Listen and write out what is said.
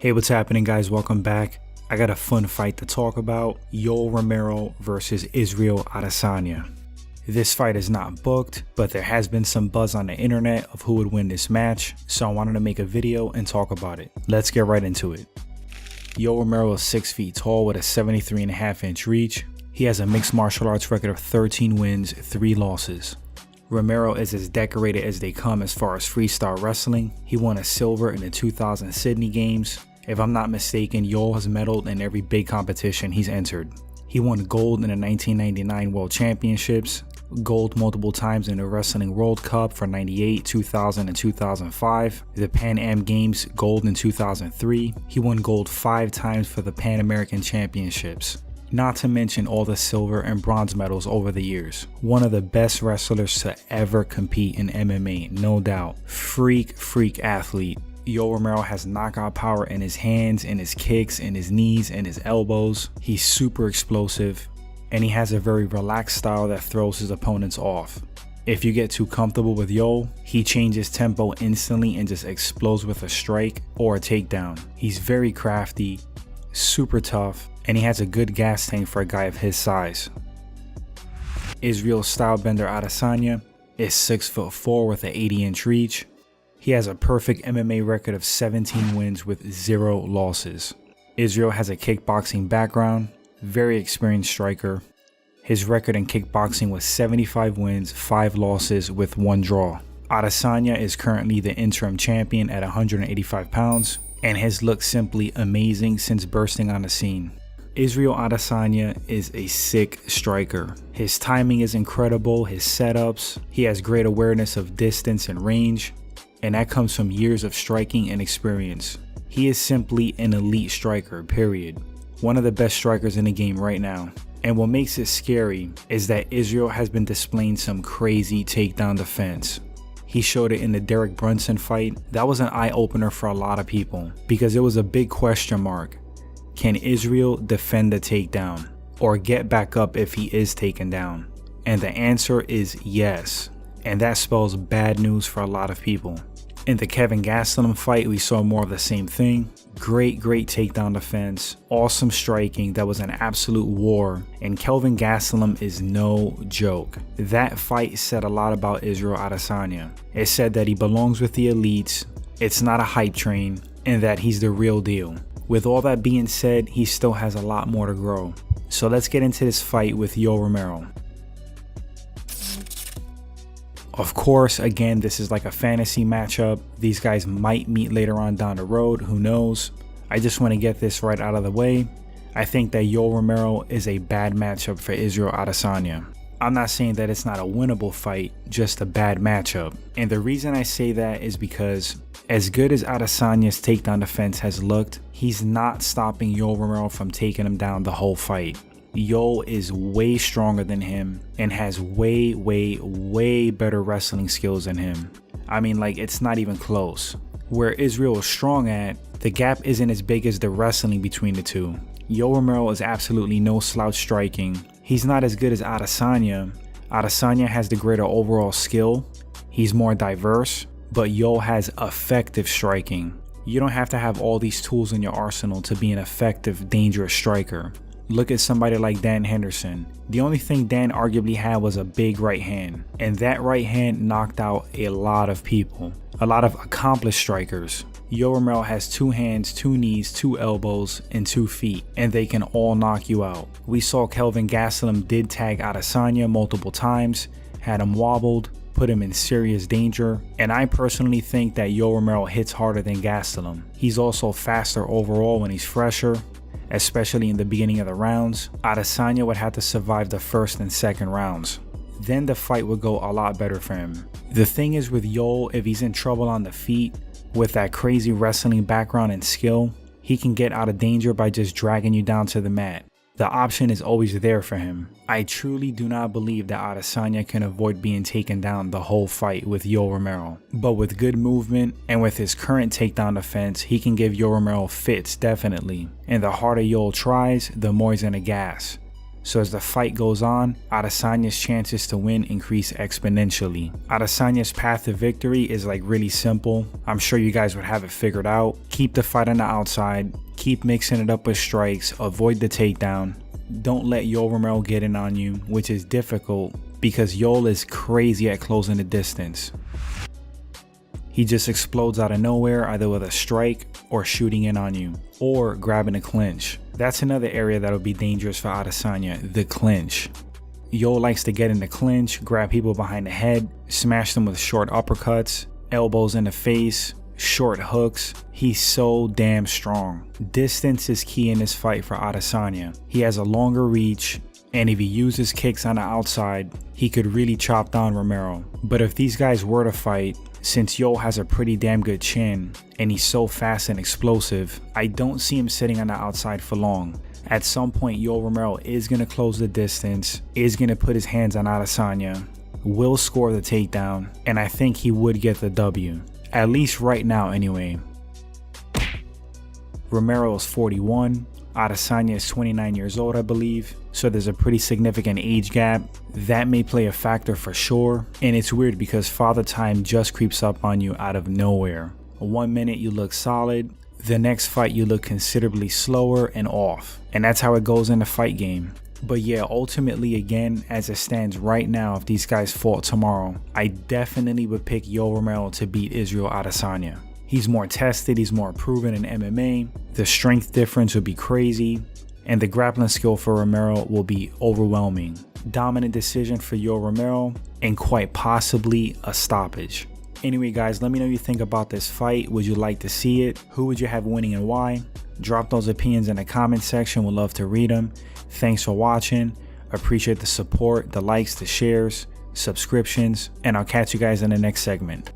Hey, what's happening, guys? Welcome back. I got a fun fight to talk about. Yoel Romero versus Israel Adesanya. This fight is not booked, but there has been some buzz on the internet of who would win this match, so I wanted to make a video and talk about it. Let's get right into it. Yoel Romero is 6 feet tall with a 73.5-inch reach. He has a mixed martial arts record of 13 wins, 3 losses. Romero is as decorated as they come as far as freestyle wrestling. He won a silver in the 2000 Sydney Games. If I'm not mistaken, Yoel has medaled in every big competition he's entered. He won gold in the 1999 World Championships, gold multiple times in the Wrestling World Cup for 98, 2000, and 2005, the Pan Am Games gold in 2003. He won gold 5 times for the Pan American Championships. Not to mention all the silver and bronze medals over the years. One of the best wrestlers to ever compete in MMA, no doubt. Freak athlete. Yoel Romero has knockout power in his hands, in his kicks, in his knees, and his elbows. He's super explosive, and he has a very relaxed style that throws his opponents off. If you get too comfortable with Yoel, he changes tempo instantly and just explodes with a strike or a takedown. He's very crafty, super tough, and he has a good gas tank for a guy of his size. Israel's stylebender Adesanya is 6'4" with an 80-inch reach. He has a perfect MMA record of 17 wins with 0 losses. Israel has a kickboxing background, very experienced striker. His record in kickboxing was 75 wins, 5 losses with 1 draw. Adesanya is currently the interim champion at 185 pounds and has looked simply amazing since bursting on the scene. Israel Adesanya is a sick striker. His timing is incredible, his setups, he has great awareness of distance and range, and that comes from years of striking and experience. He is simply an elite striker, period. One of the best strikers in the game right now. And what makes it scary is that Israel has been displaying some crazy takedown defense. He showed it in the Derek Brunson fight. That was an eye-opener for a lot of people because it was a big question mark. Can Israel defend the takedown or get back up if he is taken down? And the answer is yes. And that spells bad news for a lot of people. In the Kelvin Gastelum fight, we saw more of the same thing. Great takedown defense, awesome striking. That was an absolute war, and Kelvin Gastelum is no joke. That fight said a lot about Israel Adesanya. It said that he belongs with the elites, it's not a hype train, and that he's the real deal. With all that being said, he still has a lot more to grow. So let's get into this fight with Yoel Romero. Of course, again, this is like a fantasy matchup. These guys might meet later on down the road, who knows? I just want to get this right out of the way. I think that Yoel Romero is a bad matchup for Israel Adesanya. I'm not saying that it's not a winnable fight, just a bad matchup. And the reason I say that is because as good as Adesanya's takedown defense has looked, he's not stopping Yoel Romero from taking him down the whole fight. Yoel is way stronger than him and has way better wrestling skills than him. I mean, like, it's not even close. Where Israel is strong at, the gap isn't as big as the wrestling between the two. Yoel Romero is absolutely no slouch striking. He's not as good as Adesanya. Adesanya has the greater overall skill. He's more diverse, but Yoel has effective striking. You don't have to have all these tools in your arsenal to be an effective, dangerous striker. Look at somebody like Dan Henderson. The only thing Dan arguably had was a big right hand, and that right hand knocked out a lot of people, a lot of accomplished strikers. Yoel Romero has 2 hands, 2 knees, 2 elbows, and 2 feet, and they can all knock you out. We saw Kelvin Gastelum did tag Adesanya multiple times, had him wobbled, put him in serious danger, and I personally think that Yoel Romero hits harder than Gastelum. He's also faster overall when he's fresher, especially in the beginning of the rounds. Adesanya would have to survive the first and second rounds. Then the fight would go a lot better for him. The thing is with Yoel, if he's in trouble on the feet, with that crazy wrestling background and skill, he can get out of danger by just dragging you down to the mat. The option is always there for him. I truly do not believe that Adesanya can avoid being taken down the whole fight with Yoel Romero. But with good movement and with his current takedown defense, he can give Yoel Romero fits definitely. And the harder Yoel tries, the more he's gonna gas. So as the fight goes on, Adesanya's chances to win increase exponentially. Adesanya's path to victory is like really simple. I'm sure you guys would have it figured out. Keep the fight on the outside, keep mixing it up with strikes, avoid the takedown. Don't let Yoel Romero get in on you, which is difficult because Yoel is crazy at closing the distance. He just explodes out of nowhere, either with a strike or shooting in on you, or grabbing a clinch. That's another area that'll be dangerous for Adesanya, the clinch. Yoel likes to get in the clinch, grab people behind the head, smash them with short uppercuts, elbows in the face, short hooks. He's so damn strong. Distance is key in this fight for Adesanya. He has a longer reach, and if he uses kicks on the outside, he could really chop down Romero. But if these guys were to fight, since Yoel has a pretty damn good chin and he's so fast and explosive, I don't see him sitting on the outside for long. At some point, Yoel Romero is going to close the distance, is going to put his hands on Adesanya, will score the takedown, and I think he would get the W. At least right now anyway. Romero is 41. Adesanya is 29 years old, I believe, so there's a pretty significant age gap. That may play a factor for sure, and it's weird because father time just creeps up on you out of nowhere. 1 minute you look solid, the next fight you look considerably slower and off, and that's how it goes in the fight game. But yeah, ultimately again, as it stands right now, if these guys fought tomorrow, I definitely would pick Yoel Romero to beat Israel Adesanya. He's more tested, he's more proven in MMA, the strength difference would be crazy, and the grappling skill for Romero will be overwhelming. Dominant decision for Yoel Romero, and quite possibly a stoppage. Anyway guys, let me know what you think about this fight. Would you like to see it? Who would you have winning and why? Drop those opinions in the comment section, would love to read them. Thanks for watching, appreciate the support, the likes, the shares, subscriptions, and I'll catch you guys in the next segment.